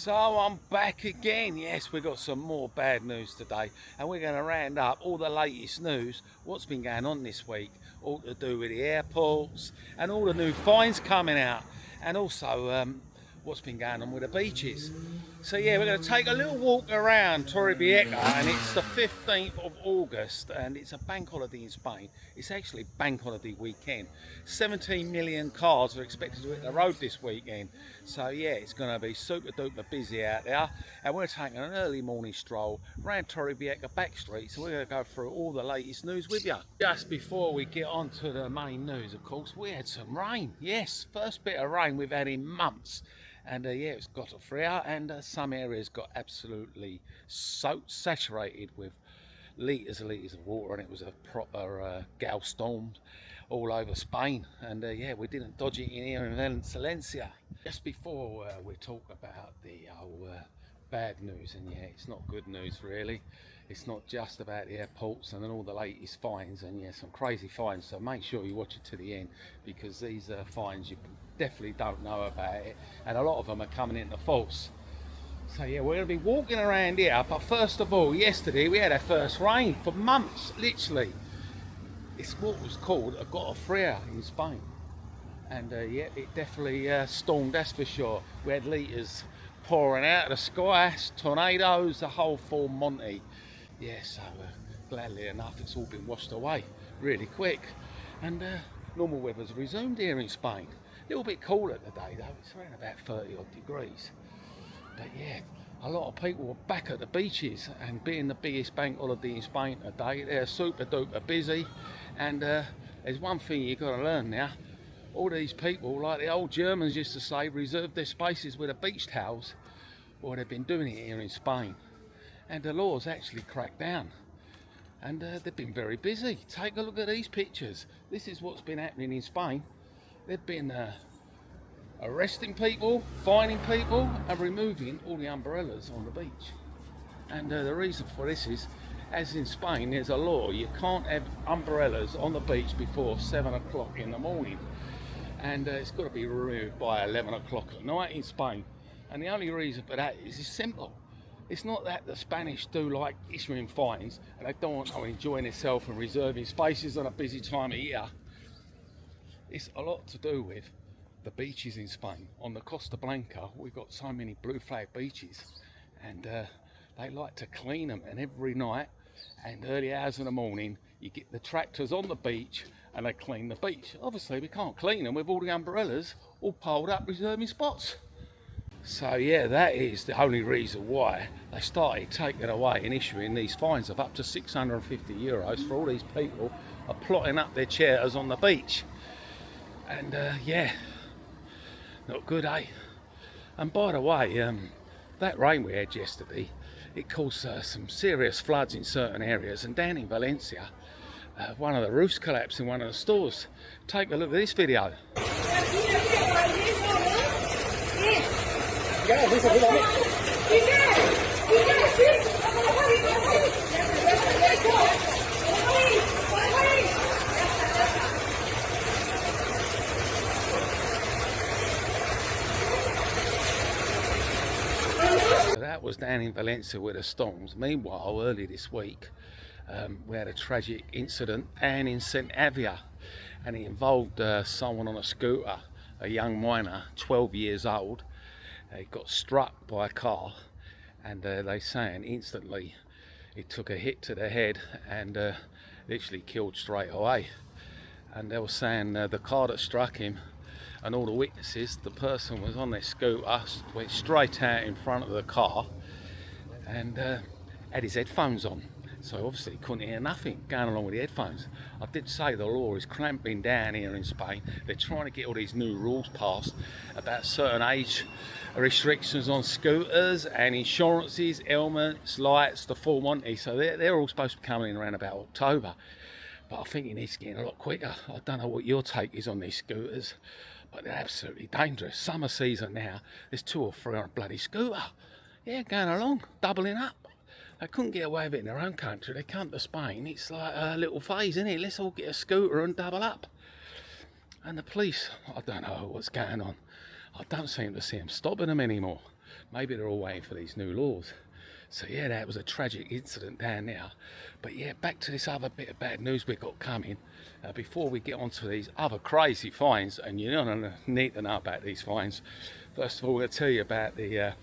So I'm back again. Yes, we've got some more bad news today, and we're going to round up all the latest news, what's been going on this week, all to do with the airports and all the new fines coming out, and also what's been going on with the beaches. So yeah, we're going to take a little walk around Torrevieja, and it's the 15th of August, and it's a bank holiday in Spain. It's actually bank holiday weekend. 17 million cars are expected to hit the road this weekend. So yeah, it's going to be super duper busy out there, and we're taking an early morning stroll around Torrevieja back street. So we're going to go through all the latest news with you. Just before we get on to the main news, of course, we had some rain. Yes, first bit of rain we've had in months. And yeah, it's got a throughout, and some areas got absolutely soaked, saturated with litres and litres of water, and it was a proper gale storm all over Spain. And yeah, we didn't dodge it in here in Valencia. Just before we talk about the bad news, and yeah, it's not good news really. It's not just about the airports and then all the latest fines, and yeah, some crazy fines. So make sure you watch it to the end, because these fines you definitely don't know about it, and a lot of them are coming into force. So yeah, we're going to be walking around here, but first of all, yesterday we had our first rain for months, literally. It's what was called a gota fria in Spain, and yeah, it definitely stormed, that's for sure. We had litres pouring out of the sky, tornadoes, the whole full Monty. Yeah, so gladly enough, it's all been washed away really quick, and normal weather's resumed here in Spain. A little bit cooler today though, it's around about 30 odd degrees. But yeah, a lot of people were back at the beaches, and being the biggest bank holiday in Spain today, they're super duper busy. And there's one thing you've got to learn now. All these people, like the old Germans used to say, reserve their spaces with the beach towels. Well, they've been doing it here in Spain, and the law's actually cracked down, and they've been very busy. Take a look at these pictures. This is what's been happening in Spain. They've been arresting people, fining people, and removing all the umbrellas on the beach. And the reason for this is, as in Spain, there's a law, you can't have umbrellas on the beach before 7 o'clock in the morning, and it's got to be removed by 11 o'clock at night in Spain. And the only reason for that is it's simple. It's not that the Spanish do like issuing fines and they don't want to enjoy themselves and reserving spaces on a busy time of year. It's a lot to do with the beaches in Spain. On the Costa Blanca, we've got so many blue flag beaches, and they like to clean them, and every night and early hours in the morning you get the tractors on the beach and they clean the beach. Obviously we can't clean them with all the umbrellas all piled up reserving spots. So yeah, that is the only reason why they started taking away and issuing these fines of up to 650 euros for all these people are plotting up their chairs on the beach. And yeah, not good, eh? And by the way, that rain we had yesterday, it caused some serious floods in certain areas, and down in Valencia, one of the roofs collapsed in one of the stores. Take a look at this video. So that was down in Valencia with the storms. Meanwhile, early this week, we had a tragic incident down in St. Avia, and it involved someone on a scooter, a young miner, 12 years old. He got struck by a car, and they saying instantly he took a hit to the head and literally killed straight away. And they were saying the car that struck him, and all the witnesses, the person was on their scooter, went straight out in front of the car, and had his headphones on. So obviously he couldn't hear nothing going along with the headphones. I did say the law is clamping down here in Spain. They're trying to get all these new rules passed about certain age restrictions on scooters and insurances, helmets, lights, the full Monty. So they're all supposed to be coming in around about October. But I think it needs to get a lot quicker. I don't know what your take is on these scooters, but they're absolutely dangerous. Summer season now, there's 2 or 3 on a bloody scooter. Yeah, going along, doubling up. They couldn't get away with it in their own country. They come to Spain, it's like a little phase, isn't it? Let's all get a scooter and double up. And the police, I don't know what's going on. I don't seem to see them stopping them anymore. Maybe they're all waiting for these new laws. So yeah, that was a tragic incident down there. But yeah, back to this other bit of bad news we've got coming. Before we get on to these other crazy fines, and you don't need to know about these fines. First of all, we'll tell you about the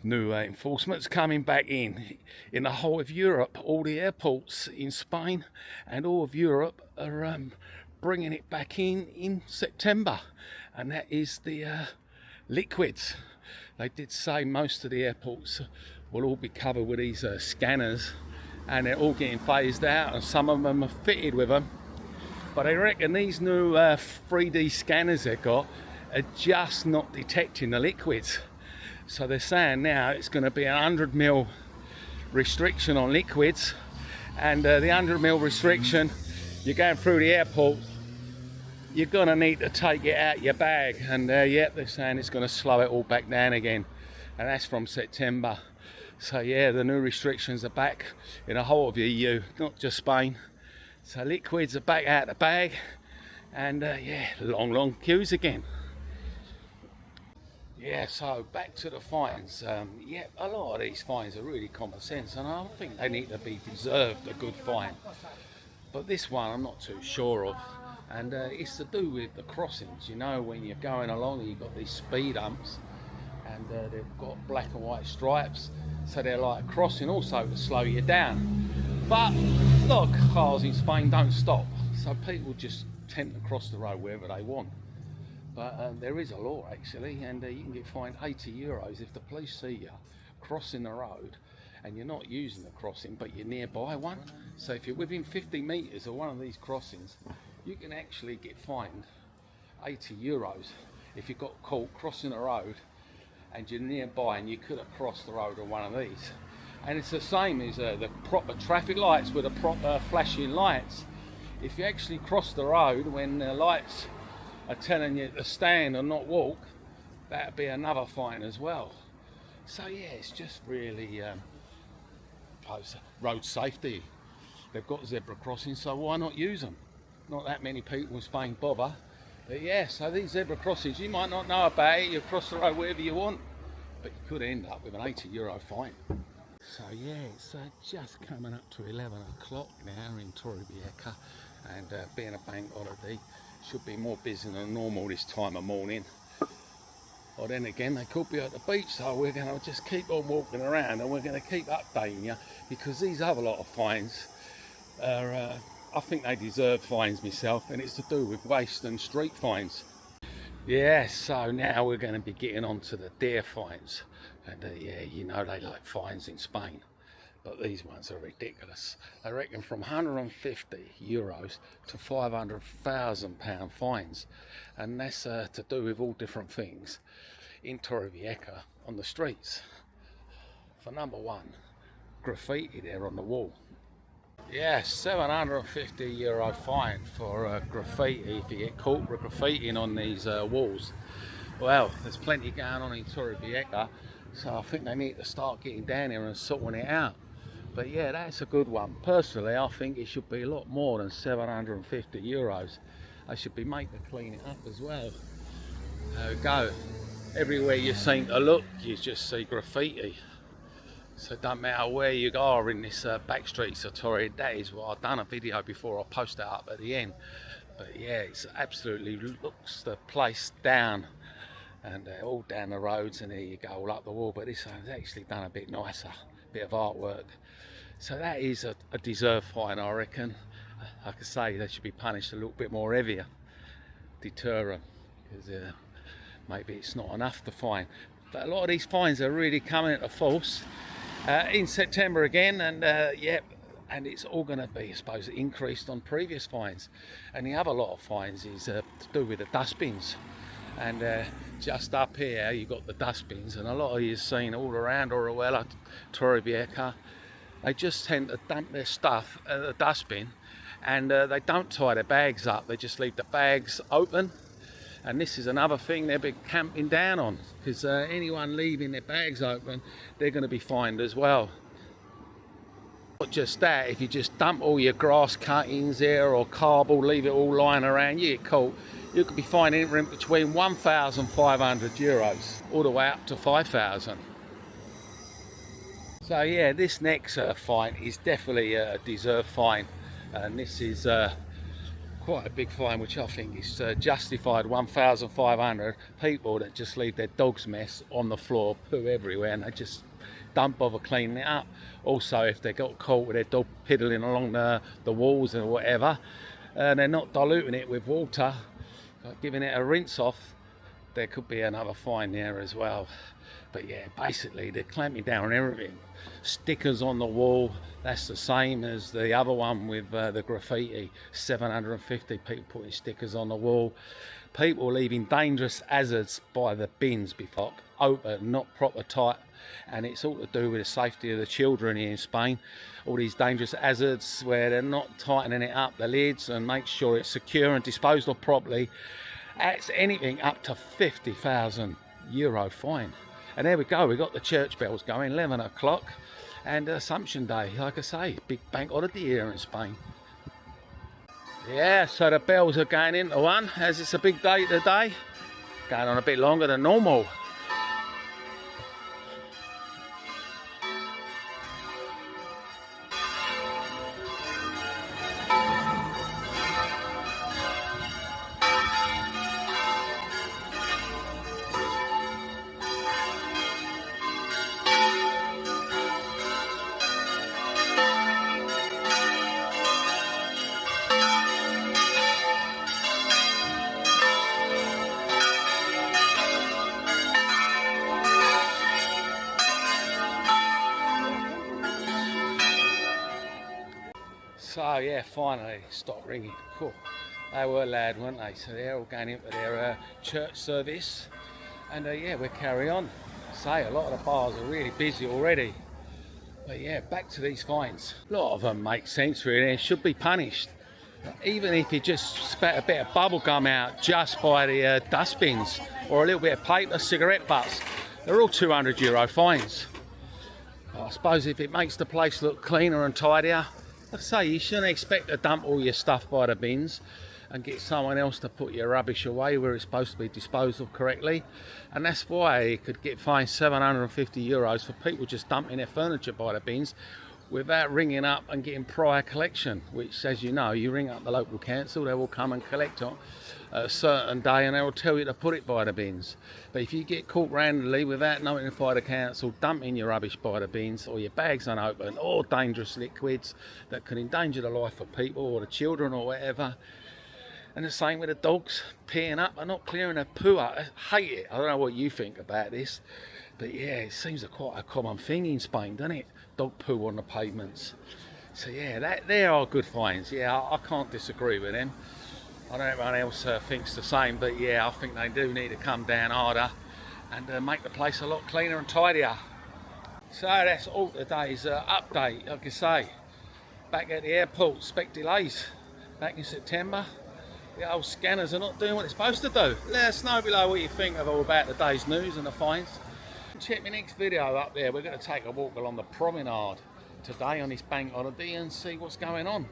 new enforcement's coming back in the whole of Europe. All the airports in Spain and all of Europe are bringing it back in September, and that is the liquids. They did say most of the airports will all be covered with these scanners, and they're all getting phased out, and some of them are fitted with them. But I reckon these new 3D scanners they've got are just not detecting the liquids. So they're saying now it's going to be a 100 ml restriction on liquids, and the 100 ml restriction, you're going through the airport, you're going to need to take it out your bag, and yeah, they're saying it's going to slow it all back down again, and that's from September. So yeah, the new restrictions are back in the whole of the EU, not just Spain. So liquids are back out the bag, and yeah, long queues again. Yeah, so back to the fines. Yeah, a lot of these fines are really common sense, and I think they need to be deserved a good fine. But this one I'm not too sure of, and it's to do with the crossings. You know, when you're going along, you've got these speed humps, and they've got black and white stripes, so they're like crossing also to slow you down. But a lot of cars in Spain don't stop, so people just tend to cross the road wherever they want. But there is a law actually, and you can get fined €80 if the police see you crossing the road and you're not using the crossing but you're nearby one. So if you're within 50 metres of one of these crossings, you can actually get fined €80 if you got caught crossing the road and you're nearby and you could have crossed the road on one of these. And it's the same as the proper traffic lights with the proper flashing lights. If you actually cross the road when the lights are telling you to stand and not walk, that'd be another fine as well. So yeah, it's just really road safety. They've got zebra crossings, so why not use them? Not that many people in Spain bother. But yeah, so these zebra crossings, you might not know about it, you cross the road wherever you want, but you could end up with an €80 fine. So yeah, it's just coming up to 11 o'clock now in Torrevieja, and being a bank holiday, should be more busy than normal this time of morning. Or then again, they could be at the beach, so we're going to just keep on walking around and we're going to keep updating you, because these other lot of fines are, I think they deserve fines myself, and it's to do with waste and street fines. Yeah, so now we're going to be getting on to the dare fines, and yeah, you know they like fines in Spain. But these ones are ridiculous. They reckon from €150 to £500,000 fines, and that's to do with all different things in Torrevieja on the streets. For number one, graffiti there on the wall. Yeah, €750 fine for graffiti if you get caught with graffitiing on these walls. Well, there's plenty going on in Torrevieja, so I think they need to start getting down here and sorting it out. But yeah, that's a good one. Personally, I think it should be a lot more than €750. They should be made to clean it up as well. There we go. Everywhere you seem to look, you just see graffiti. So it don't matter where you are in this back streets of Torre. That is what I've done a video before. I'll post that up at the end. But yeah, it's absolutely looks the place down, and all down the roads, and there you go, all up the wall. But this one's actually done a bit nicer, bit of artwork. So that is a deserved fine, I reckon. Like I say, they should be punished a little bit more heavier, deter them, because maybe it's not enough to fine. But a lot of these fines are really coming into force in September again, and yeah, and it's all going to be, I suppose, increased on previous fines. And the other lot of fines is to do with the dustbins. And just up here you've got the dustbins, and a lot of you've seen all around Orihuela, Torrevieja, they just tend to dump their stuff at the dustbin, and they don't tie their bags up, they just leave the bags open. And this is another thing they've been camping down on, because anyone leaving their bags open, they're going to be fined as well. Not just that, if you just dump all your grass cuttings there or cardboard, leave it all lying around, you get caught, you could be finding it between €1,500 all the way up to 5,000. So yeah, this next fine is definitely a deserved fine, and this is quite a big fine, which I think is justified. 1,500 people that just leave their dog's mess on the floor, poo everywhere, and they just don't bother cleaning it up. Also, if they got caught with their dog piddling along the walls or whatever, and they're not diluting it with water, giving it a rinse off, there could be another fine there as well. But yeah, basically they're clamping down on everything. Stickers on the wall, that's the same as the other one with the graffiti. 750 people putting stickers on the wall. People leaving dangerous hazards by the bins before open, not proper tight. And it's all to do with the safety of the children here in Spain. All these dangerous hazards where they're not tightening it up, the lids, and make sure it's secure and disposed of properly. That's anything up to €50,000 fine. And there we go, we got the church bells going, 11 o'clock, and Assumption Day, like I say, big bank holiday here in Spain. Yeah, so the bells are going into one, as it's a big day today, going on a bit longer than normal. So yeah, finally stopped ringing. Cool. They were loud, weren't they? So they're all going into their church service, and yeah, we'll carry on. Say a lot of the bars are really busy already. But yeah, back to these fines. A lot of them make sense really, and should be punished. Even if you just spat a bit of bubble gum out just by the dustbins, or a little bit of paper, cigarette butts, they're all €200 fines. I suppose if it makes the place look cleaner and tidier, like I say, you shouldn't expect to dump all your stuff by the bins and get someone else to put your rubbish away where it's supposed to be disposed of correctly. And that's why you could get fined €750 for people just dumping their furniture by the bins without ringing up and getting prior collection, which, as you know, you ring up the local council, they will come and collect it a certain day, and they will tell you to put it by the bins. But if you get caught randomly without notifying the council, dumping your rubbish by the bins, or your bags unopened, or dangerous liquids that can endanger the life of people or the children or whatever, and the same with the dogs peeing up and not clearing their poo up. I hate it. I don't know what you think about this, but yeah, it seems quite a common thing in Spain, doesn't it? Dog poo on the pavements. So yeah, there are good fines. Yeah, I can't disagree with them. I don't know if anyone else thinks the same, but yeah, I think they do need to come down harder and make the place a lot cleaner and tidier. So that's all today's update. Like I say, back at the airport, expect delays. Back in September, the old scanners are not doing what they're supposed to do. Let us know below what you think of all about today's news and the fines. Check my next video up there. We're going to take a walk along the promenade today on this bank holiday and see what's going on.